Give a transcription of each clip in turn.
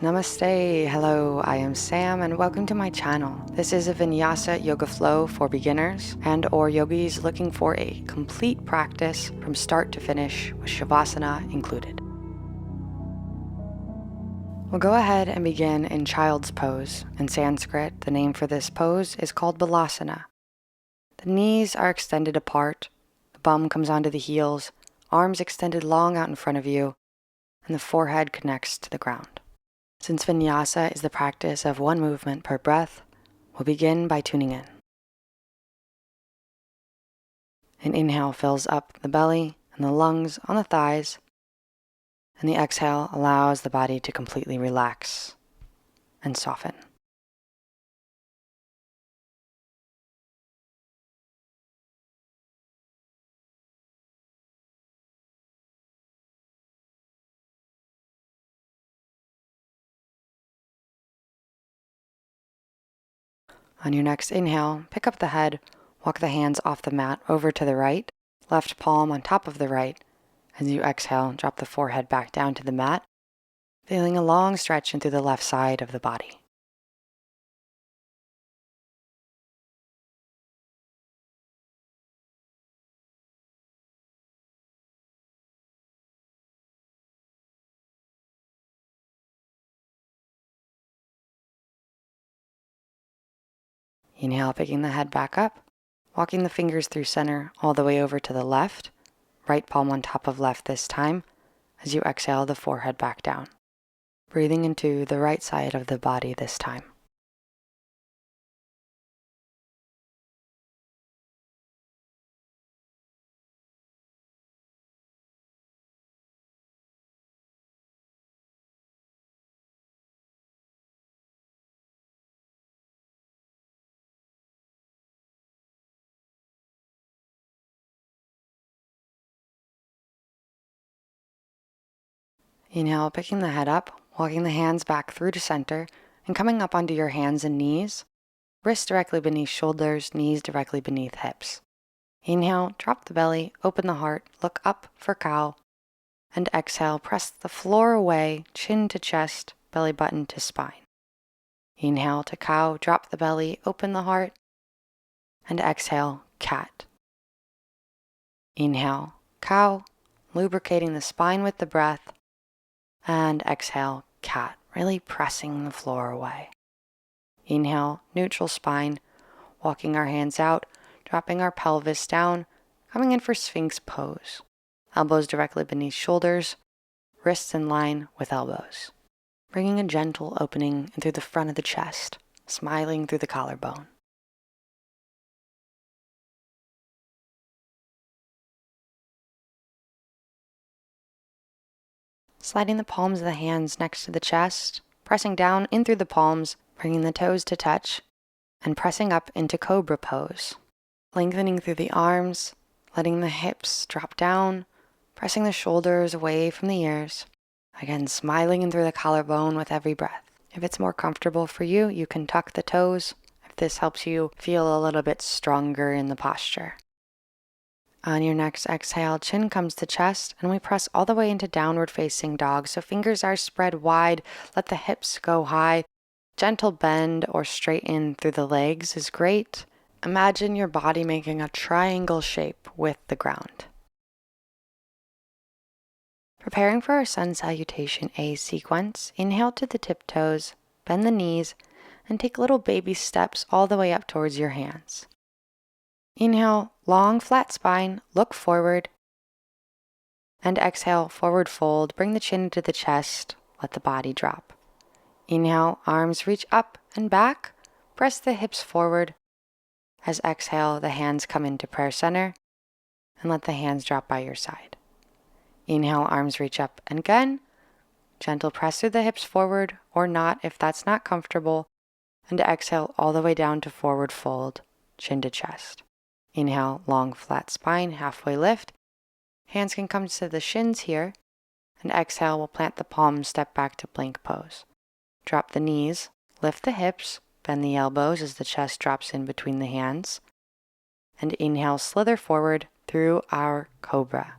Namaste, hello, I am Sam and welcome to my channel. This is a Vinyasa Yoga Flow for beginners and or yogis looking for a complete practice from start to finish with Savasana included. We'll go ahead and begin in child's pose. In Sanskrit, the name for this pose is called Balasana. The knees are extended apart, the bum comes onto the heels, arms extended long out in front of you, and the forehead connects to the ground. Since Vinyasa is the practice of one movement per breath, we'll begin by tuning in. An inhale fills up the belly and the lungs on the thighs, and the exhale allows the body to completely relax and soften. On your next inhale, pick up the head, walk the hands off the mat over to the right, left palm on top of the right. As you exhale, drop the forehead back down to the mat, feeling a long stretch into the left side of the body. Inhale, picking the head back up, walking the fingers through center all the way over to the left, right palm on top of left this time. As you exhale, the forehead back down. Breathing into the right side of the body this time. Inhale, picking the head up, walking the hands back through to center, and coming up onto your hands and knees, wrists directly beneath shoulders, knees directly beneath hips. Inhale, drop the belly, open the heart, look up for cow, and exhale, press the floor away, chin to chest, belly button to spine. Inhale to cow, drop the belly, open the heart, and exhale, cat. Inhale, cow, lubricating the spine with the breath, and exhale, cat, really pressing the floor away. Inhale, neutral spine, walking our hands out, dropping our pelvis down, coming in for Sphinx pose. Elbows directly beneath shoulders, wrists in line with elbows. Bringing a gentle opening in through the front of the chest, smiling through the collarbone. Sliding the palms of the hands next to the chest, pressing down in through the palms, bringing the toes to touch, and pressing up into cobra pose. Lengthening through the arms, letting the hips drop down, pressing the shoulders away from the ears. Again, smiling in through the collarbone with every breath. If it's more comfortable for you, you can tuck the toes, if this helps you feel a little bit stronger in the posture. On your next exhale, chin comes to chest, and we press all the way into downward facing dog. So fingers are spread wide, let the hips go high. Gentle bend or straighten through the legs is great. Imagine your body making a triangle shape with the ground. Preparing for our sun salutation A sequence, inhale to the tiptoes, bend the knees, and take little baby steps all the way up towards your hands. Inhale, long flat spine, look forward, and exhale, forward fold, bring the chin to the chest, let the body drop. Inhale, arms reach up and back, press the hips forward. As exhale, the hands come into prayer center, and let the hands drop by your side. Inhale, arms reach up and again, gentle press through the hips forward or not if that's not comfortable, and exhale all the way down to forward fold, chin to chest. Inhale, long flat spine, halfway lift. Hands can come to the shins here, and exhale, we'll plant the palms, step back to plank pose. Drop the knees, lift the hips, bend the elbows as the chest drops in between the hands, and inhale, slither forward through our cobra.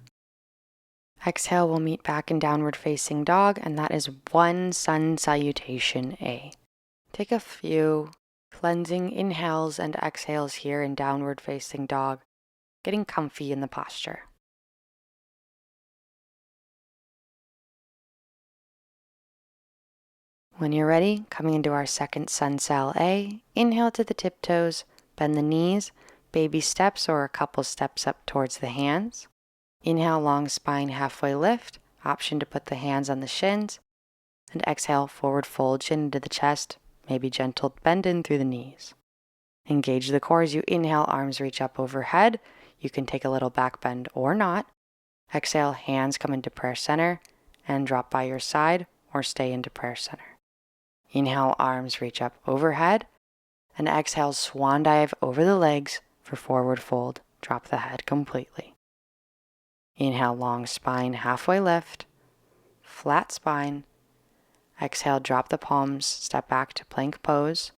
Exhale, we'll meet back in downward facing dog, and that is one sun salutation A. Take a few cleansing inhales and exhales here in downward facing dog, getting comfy in the posture. When you're ready, coming into our second sun sal A, inhale to the tiptoes, bend the knees, baby steps or a couple steps up towards the hands. Inhale, long spine, halfway lift, option to put the hands on the shins, and exhale, forward fold, chin into the chest, maybe gentle bend in through the knees. Engage the core as you inhale, arms reach up overhead. You can take a little back bend or not. Exhale, hands come into prayer center and drop by your side or stay into prayer center. Inhale, arms reach up overhead, and exhale, swan dive over the legs for forward fold. Drop the head completely. Inhale, long spine, halfway lift, flat spine. Exhale, drop the palms, step back to plank pose.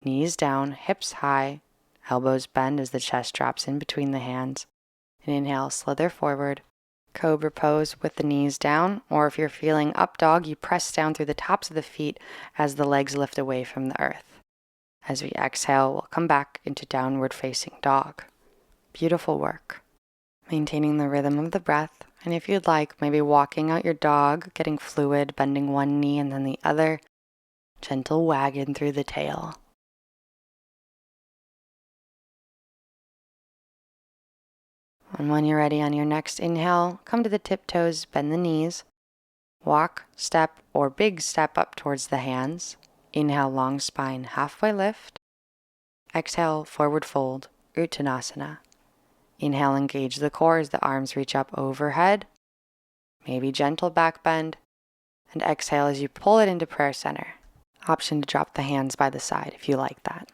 Knees down, hips high, elbows bend as the chest drops in between the hands. And inhale, slither forward. Cobra pose with the knees down, or if you're feeling up dog, you press down through the tops of the feet as the legs lift away from the earth. As we exhale, we'll come back into downward facing dog. Beautiful work. Maintaining the rhythm of the breath, and if you'd like, maybe walking out your dog, getting fluid, bending one knee and then the other, gentle wagging through the tail. And when you're ready on your next inhale, come to the tiptoes, bend the knees, walk, step, or big step up towards the hands. Inhale, long spine, halfway lift. Exhale, forward fold, Uttanasana. Inhale, engage the core as the arms reach up overhead. Maybe gentle back bend. And exhale as you pull it into prayer center. Option to drop the hands by the side if you like that.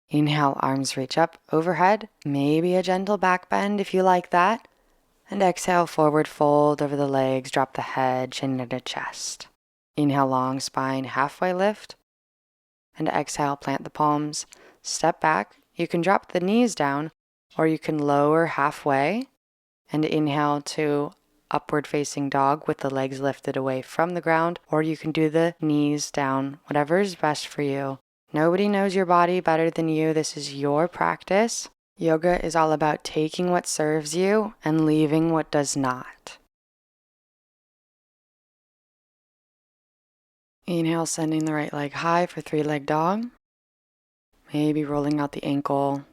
Inhale, arms reach up overhead, maybe a gentle back bend if you like that. And exhale, forward fold over the legs, drop the head, chin into chest. Inhale, long spine, halfway lift. And exhale, plant the palms, step back. You can drop the knees down, or you can lower halfway. And inhale to upward facing dog with the legs lifted away from the ground, or you can do the knees down, whatever is best for you. Nobody knows your body better than you. This is your practice. Yoga is all about taking what serves you and leaving what does not. Inhale, sending the right leg high for three-leg dog. Maybe rolling out the ankle.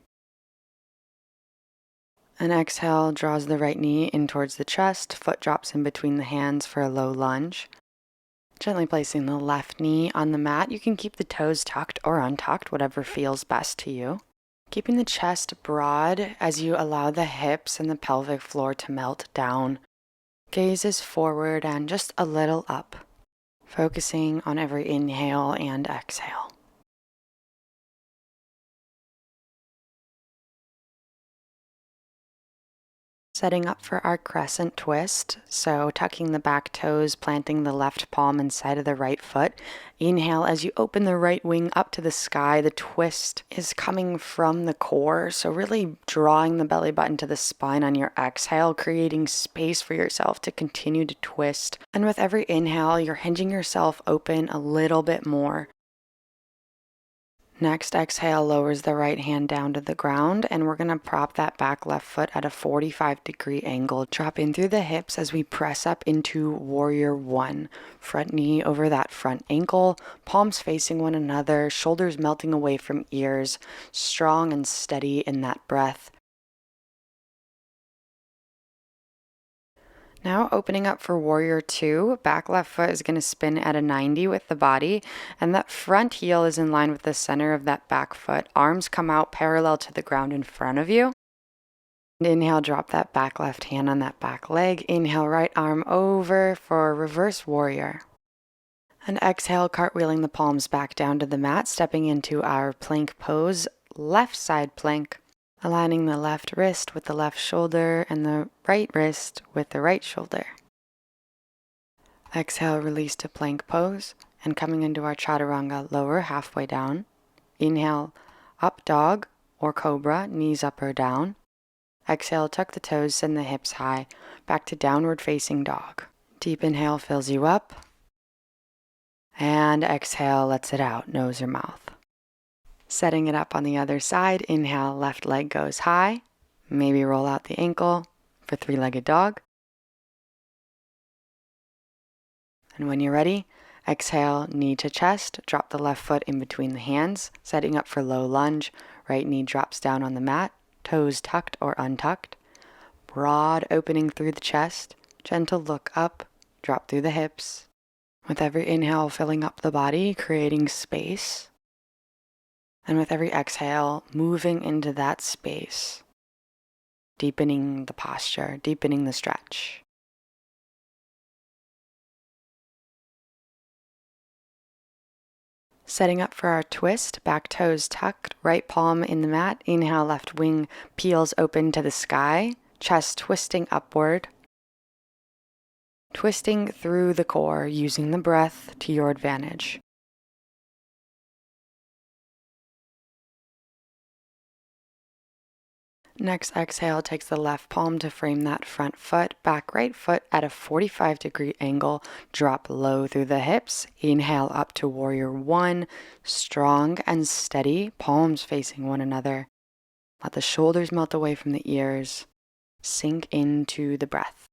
And exhale, draws the right knee in towards the chest. Foot drops in between the hands for a low lunge. Gently placing the left knee on the mat. You can keep the toes tucked or untucked, whatever feels best to you. Keeping the chest broad as you allow the hips and the pelvic floor to melt down. Gaze is forward and just a little up. Focusing on every inhale and exhale. Setting up for our crescent twist, so tucking the back toes, planting the left palm inside of the right foot. Inhale as you open the right wing up to the sky. The twist is coming from the core, so really drawing the belly button to the spine on your exhale, creating space for yourself to continue to twist. And with every inhale, you're hinging yourself open a little bit more. Next, exhale lowers the right hand down to the ground, and we're going to prop that back left foot at a 45-degree angle. Drop in through the hips as we press up into warrior one. Front knee over that front ankle, palms facing one another, shoulders melting away from ears, strong and steady in that breath. Now opening up for warrior two, back left foot is going to spin at a 90 with the body, and that front heel is in line with the center of that back foot. Arms come out parallel to the ground in front of you. And inhale, drop that back left hand on that back leg. Inhale, right arm over for reverse warrior. And exhale, cartwheeling the palms back down to the mat, stepping into our plank pose, left side plank. Aligning the left wrist with the left shoulder and the right wrist with the right shoulder. Exhale, release to plank pose, and coming into our chaturanga, lower halfway down. Inhale, up dog or cobra, knees up or down. Exhale, tuck the toes, send the hips high, back to downward facing dog. Deep inhale fills you up. And exhale, lets it out, nose or mouth. Setting it up on the other side, inhale, left leg goes high. Maybe roll out the ankle for three-legged dog. And when you're ready, exhale, knee to chest, drop the left foot in between the hands, setting up for low lunge. Right knee drops down on the mat, toes tucked or untucked. Broad opening through the chest, gentle look up, drop through the hips. With every inhale, filling up the body, creating space. And with every exhale, moving into that space, deepening the posture, deepening the stretch. Setting up for our twist, back toes tucked, right palm in the mat. Inhale, left wing peels open to the sky, chest twisting upward. Twisting through the core, using the breath to your advantage. Next exhale takes the left palm to frame that front foot, back right foot at a 45-degree angle, drop low through the hips. Inhale up to warrior one, strong and steady, palms facing one another. Let the shoulders melt away from the ears, sink into the breath.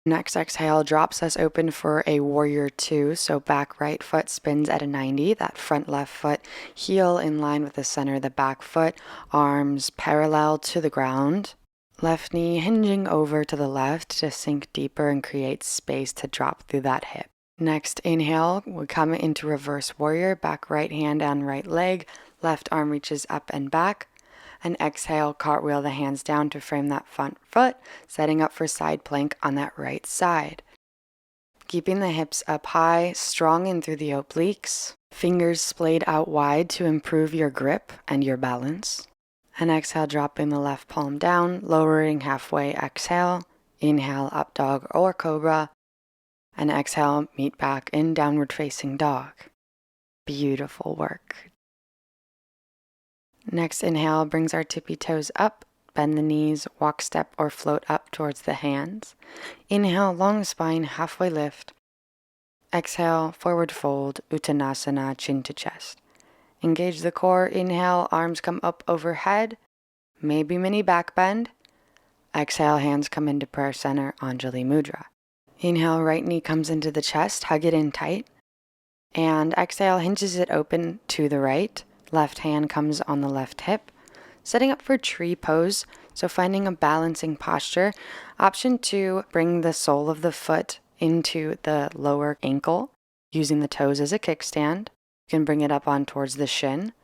Next exhale drops us open for a warrior two. So back right foot spins at a 90. That front left foot, heel in line with the center of the back foot, arms parallel to the ground. Left knee hinging over to the left to sink deeper and create space to drop through that hip. Next inhale, we come into reverse warrior, back right hand and right leg, left arm reaches up and back. And exhale, cartwheel the hands down to frame that front foot, setting up for side plank on that right side. Keeping the hips up high, strong in through the obliques, fingers splayed out wide to improve your grip and your balance. And exhale, dropping the left palm down, lowering halfway, exhale. Inhale, up dog or cobra. And exhale, meet back in downward facing dog. Beautiful work. Next inhale brings our tippy toes up, bend the knees, walk, step, or float up towards the hands. Inhale, long spine, halfway lift. Exhale, forward fold, Uttanasana, chin to chest. Engage the core. Inhale, arms come up overhead, maybe mini back bend. Exhale, hands come into prayer center, Anjali Mudra. Inhale, right knee comes into the chest, hug it in tight. And exhale, hinges it open to the right. Left hand comes on the left hip, setting up for tree pose, so finding a balancing posture. Option 2, bring the sole of the foot into the lower ankle, using the toes as a kickstand. You can bring it up on towards the shin,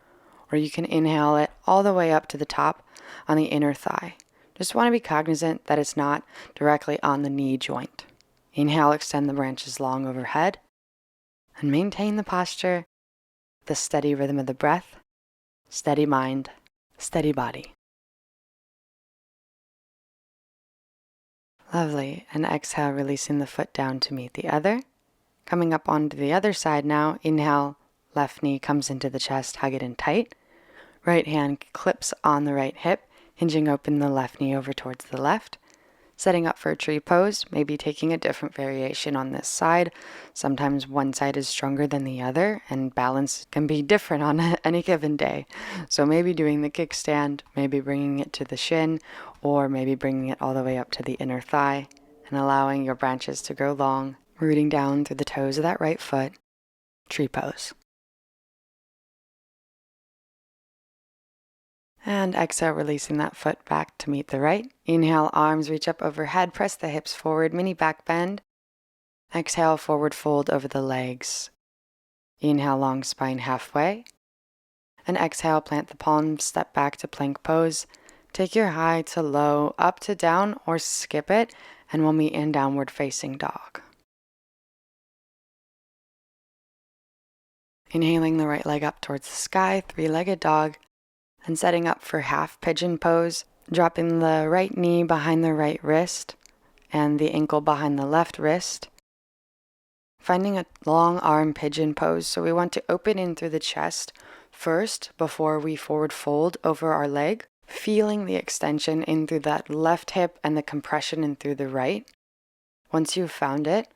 or you can inhale it all the way up to the top on the inner thigh. Just want to be cognizant that it's not directly on the knee joint. Inhale, extend the branches long overhead, and maintain the posture. The steady rhythm of the breath, steady mind, steady body. Lovely. And exhale, releasing the foot down to meet the other. Coming up onto the other side now. Inhale, left knee comes into the chest, hug it in tight. Right hand clips on the right hip, hinging open the left knee over towards the left. Setting up for a tree pose, maybe taking a different variation on this side. Sometimes one side is stronger than the other, and balance can be different on any given day. So maybe doing the kickstand, maybe bringing it to the shin, or maybe bringing it all the way up to the inner thigh, and allowing your branches to grow long, rooting down through the toes of that right foot. Tree pose. And exhale, releasing that foot back to meet the right. Inhale, arms reach up overhead, press the hips forward, mini back bend. Exhale, forward fold over the legs. Inhale, long spine halfway. And exhale, plant the palms, step back to plank pose. Take your high to low, up to down, or skip it, and we'll meet in downward facing dog. Inhaling the right leg up towards the sky, three-legged dog. And setting up for half pigeon pose, dropping the right knee behind the right wrist and the ankle behind the left wrist. Finding a long arm pigeon pose, so we want to open in through the chest, First, before we forward fold over our leg, feeling the extension in through that left hip and the compression in through the right. Once you've found it,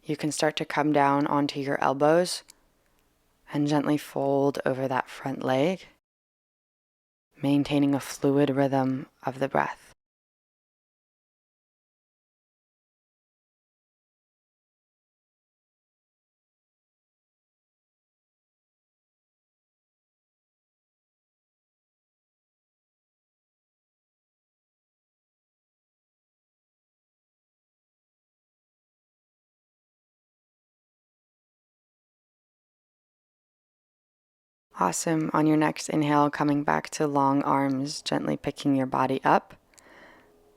you can start to come down onto your elbows and gently fold over that front leg, maintaining a fluid rhythm of the breath. Awesome. On your next inhale, coming back to long arms, gently picking your body up,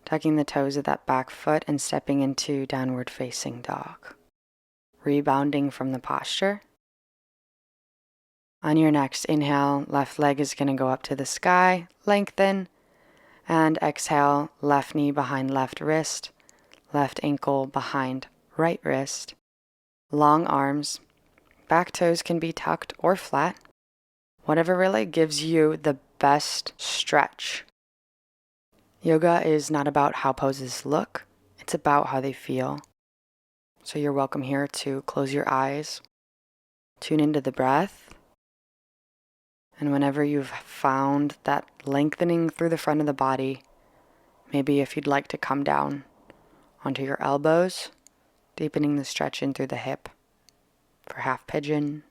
tucking the toes of that back foot and stepping into downward facing dog. Rebounding from the posture. On your next inhale, left leg is going to go up to the sky, lengthen, and exhale, left knee behind left wrist, left ankle behind right wrist. Long arms, back toes can be tucked or flat. Whatever really gives you the best stretch. Yoga is not about how poses look, it's about how they feel. So you're welcome here to close your eyes, tune into the breath, and whenever you've found that lengthening through the front of the body, maybe if you'd like to come down onto your elbows, deepening the stretch in through the hip for half pigeon,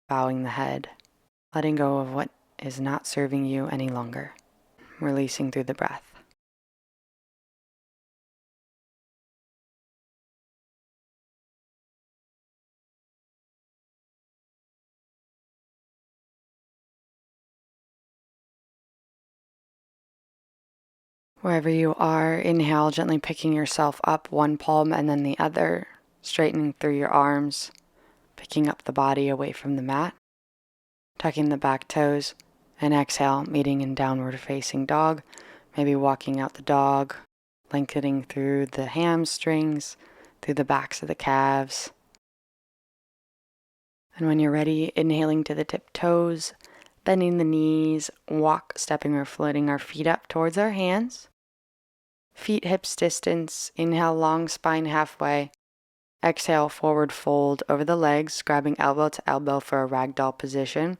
bowing the head, letting go of what is not serving you any longer, releasing through the breath. Wherever you are, inhale, gently picking yourself up, one palm and then the other, straightening through your arms, picking up the body away from the mat, tucking the back toes, and exhale, meeting in downward facing dog, maybe walking out the dog, lengthening through the hamstrings, through the backs of the calves. And when you're ready, inhaling to the tip toes, bending the knees, walk, stepping or floating our feet up towards our hands. Feet hips distance, inhale long spine halfway, exhale forward fold over the legs, grabbing elbow to elbow for a ragdoll position.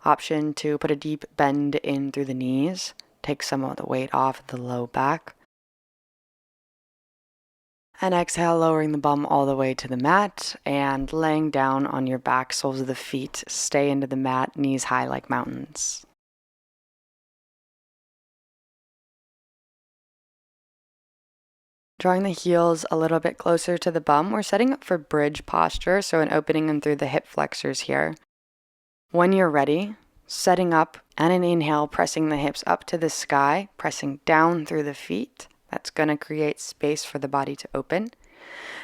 Option to put a deep bend in through the knees, take some of the weight off the low back. And exhale, lowering the bum all the way to the mat and laying down on your back, soles of the feet stay into the mat, knees high like mountains. Drawing the heels a little bit closer to the bum, we're setting up for bridge posture, so an opening in through the hip flexors here. When you're ready, setting up and an inhale, pressing the hips up to the sky, pressing down through the feet. That's going to create space for the body to open.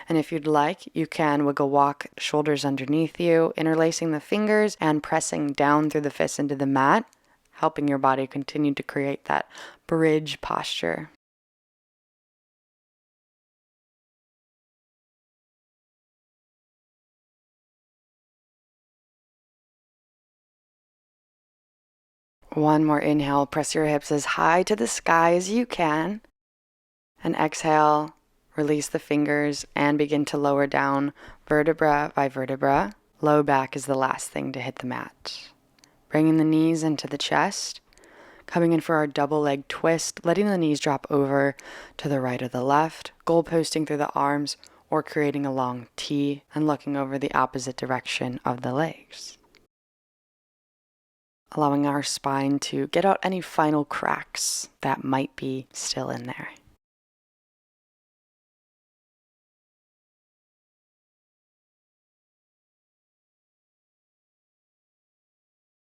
And if you'd like, you can wiggle walk, shoulders underneath you, interlacing the fingers and pressing down through the fists into the mat, helping your body continue to create that bridge posture. One more inhale, press your hips as high to the sky as you can. And exhale, release the fingers and begin to lower down vertebra by vertebra. Low back is the last thing to hit the mat. Bringing the knees into the chest, coming in for our double leg twist, letting the knees drop over to the right or the left, goal posting through the arms or creating a long T and looking over the opposite direction of the legs. Allowing our spine to get out any final cracks that might be still in there.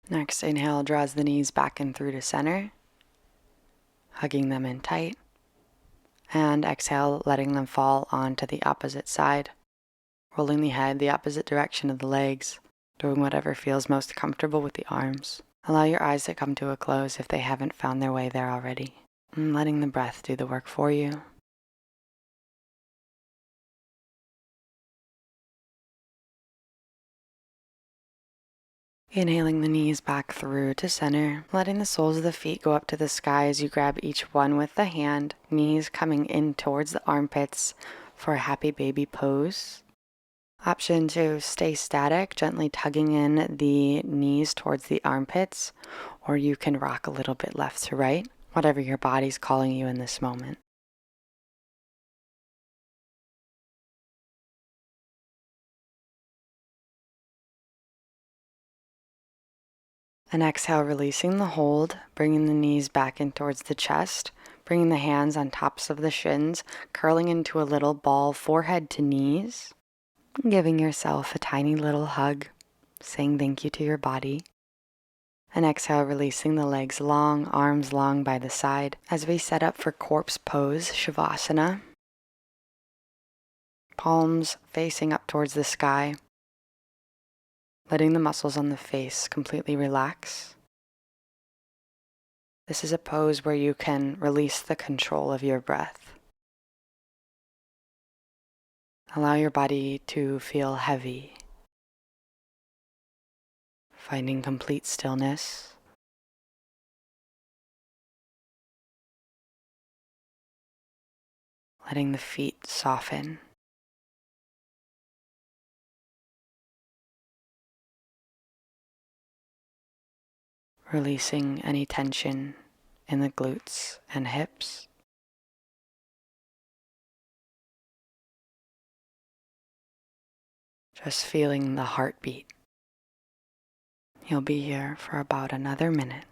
Next inhale draws the knees back and through to center, hugging them in tight. And exhale, letting them fall onto the opposite side, rolling the head the opposite direction of the legs, doing whatever feels most comfortable with the arms. Allow your eyes to come to a close if they haven't found their way there already, and letting the breath do the work for you. Inhaling the knees back through to center, letting the soles of the feet go up to the sky as you grab each one with the hand, knees coming in towards the armpits for a happy baby pose. Option to stay static, gently tugging in the knees towards the armpits, or you can rock a little bit left to right, whatever your body's calling you in this moment. And exhale, releasing the hold, bringing the knees back in towards the chest, bringing the hands on tops of the shins, curling into a little ball, forehead to knees, giving yourself a tiny little hug, saying thank you to your body. And exhale, releasing the legs long, arms long by the side as we set up for corpse pose, Savasana. Palms facing up towards the sky, letting the muscles on the face completely relax. This is a pose where you can release the control of your breath. Allow your body to feel heavy, finding complete stillness. Letting the feet soften. Releasing any tension in the glutes and hips. Just feeling the heartbeat. You'll be here for about another minute.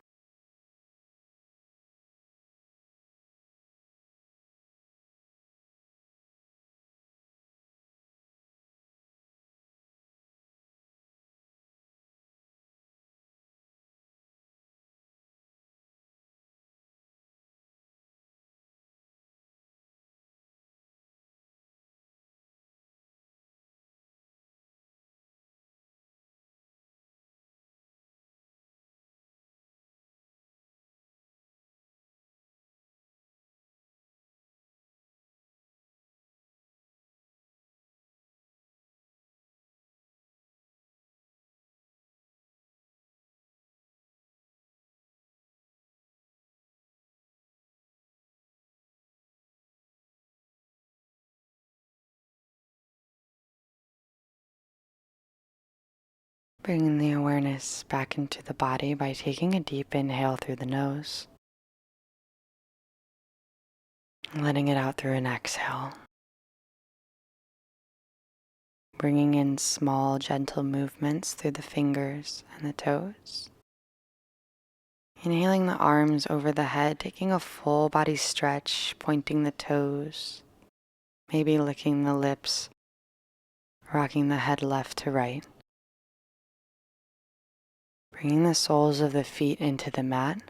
Bringing the awareness back into the body by taking a deep inhale through the nose. Letting it out through an exhale. Bringing in small, gentle movements through the fingers and the toes. Inhaling the arms over the head, taking a full body stretch, pointing the toes, maybe licking the lips, rocking the head left to right. Bringing the soles of the feet into the mat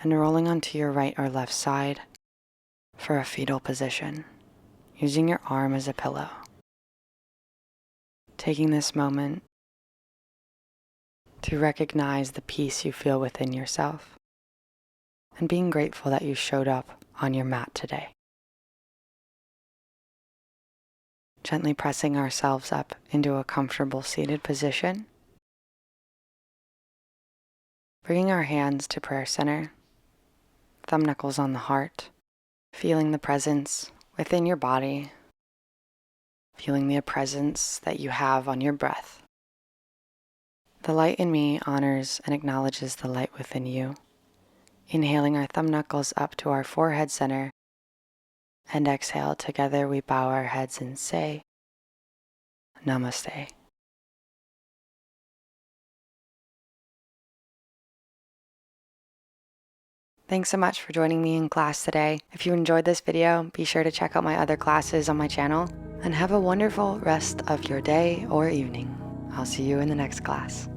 and rolling onto your right or left side for a fetal position, using your arm as a pillow. Taking this moment to recognize the peace you feel within yourself and being grateful that you showed up on your mat today. Gently pressing ourselves up into a comfortable seated position. Bringing our hands to prayer center, thumb knuckles on the heart, feeling the presence within your body, feeling the presence that you have on your breath. The light in me honors and acknowledges the light within you. Inhaling our thumb knuckles up to our forehead center, and exhale, together we bow our heads and say, Namaste. Thanks so much for joining me in class today. If you enjoyed this video, be sure to check out my other classes on my channel, and have a wonderful rest of your day or evening. I'll see you in the next class.